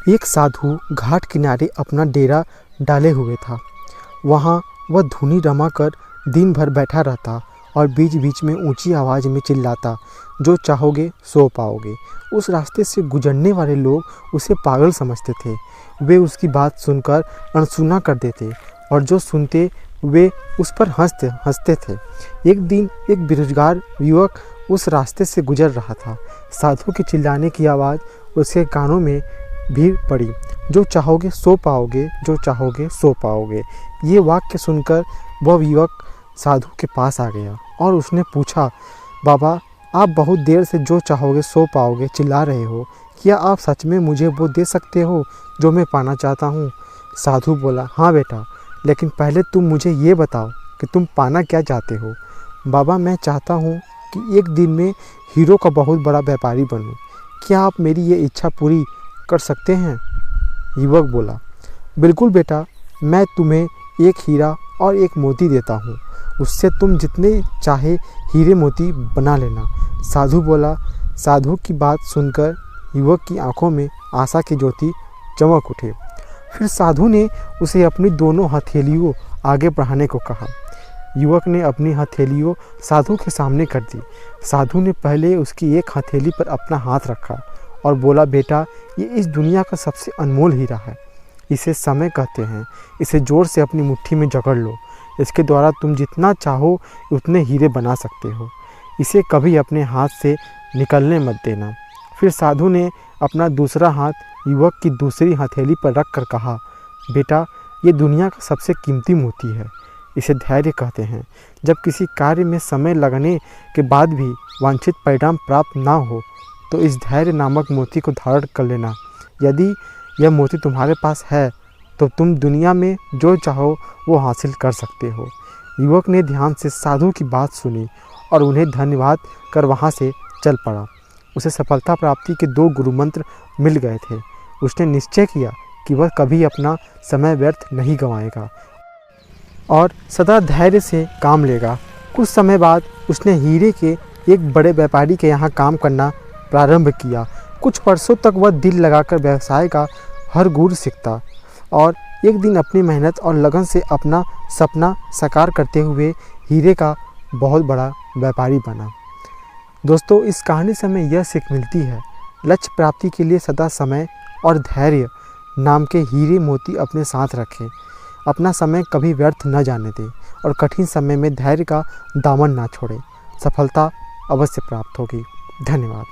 एक साधु घाट किनारे अपना डेरा डाले हुए था। वहाँ वह धुनी रमाकर दिन भर बैठा रहता और बीच बीच में ऊंची आवाज़ में चिल्लाता, जो चाहोगे सो पाओगे। उस रास्ते से गुजरने वाले लोग उसे पागल समझते थे। वे उसकी बात सुनकर अनसुना कर देते और जो सुनते वे उस पर हंसते थे। एक दिन एक बेरोजगार युवक उस रास्ते से गुजर रहा था। साधु के चिल्लाने की आवाज़ उसके कानों में भीड़ पड़ी, जो चाहोगे सो पाओगे, जो चाहोगे सो पाओगे। ये वाक्य सुनकर वह युवक साधु के पास आ गया और उसने पूछा, बाबा, आप बहुत देर से जो चाहोगे सो पाओगे चिल्ला रहे हो, क्या आप सच में मुझे वो दे सकते हो जो मैं पाना चाहता हूँ? साधु बोला, हाँ बेटा, लेकिन पहले तुम मुझे ये बताओ कि तुम पाना क्या चाहते हो। बाबा, मैं चाहता हूँ कि एक दिन में हीरो का बहुत बड़ा व्यापारी बनूँ। क्या आप मेरी ये इच्छा पूरी कर सकते हैं? युवक बोला, बिल्कुल बेटा, मैं तुम्हें एक हीरा और एक मोती देता हूँ, उससे तुम जितने चाहे हीरे मोती बना लेना। साधु बोला। साधु की बात सुनकर युवक की आंखों में आशा की ज्योति चमक उठे। फिर साधु ने उसे अपनी दोनों हथेलियों आगे बढ़ाने को कहा। युवक ने अपनी हथेलियों साधु के सामने कर दी। साधु ने पहले उसकी एक हथेली पर अपना हाथ रखा और बोला, बेटा, ये इस दुनिया का सबसे अनमोल हीरा है। इसे समय कहते हैं। इसे जोर से अपनी मुट्ठी में जकड़ लो। इसके द्वारा तुम जितना चाहो उतने हीरे बना सकते हो। इसे कभी अपने हाथ से निकलने मत देना। फिर साधु ने अपना दूसरा हाथ युवक की दूसरी हथेली पर रख कर कहा, बेटा, ये दुनिया का सबसे कीमती मोती है। इसे धैर्य कहते हैं। जब किसी कार्य में समय लगने के बाद भी वांछित परिणाम प्राप्त ना हो तो इस धैर्य नामक मोती को धारण कर लेना। यदि यह मोती तुम्हारे पास है तो तुम दुनिया में जो चाहो वो हासिल कर सकते हो। युवक ने ध्यान से साधु की बात सुनी और उन्हें धन्यवाद कर वहाँ से चल पड़ा। उसे सफलता प्राप्ति के 2 गुरु मंत्र मिल गए थे। उसने निश्चय किया कि वह कभी अपना समय व्यर्थ नहीं गंवाएगा और सदा धैर्य से काम लेगा। कुछ समय बाद उसने हीरे के एक बड़े व्यापारी के यहाँ काम करना प्रारंभ किया। कुछ वर्षों तक वह दिल लगाकर व्यवसाय का हर गुर सीखता और एक दिन अपनी मेहनत और लगन से अपना सपना साकार करते हुए हीरे का बहुत बड़ा व्यापारी बना। दोस्तों, इस कहानी से हमें यह सीख मिलती है, लक्ष्य प्राप्ति के लिए सदा समय और धैर्य नाम के हीरे मोती अपने साथ रखें। अपना समय कभी व्यर्थ न जाने दें और कठिन समय में धैर्य का दामन ना छोड़ें। सफलता अवश्य प्राप्त होगी। धन्यवाद।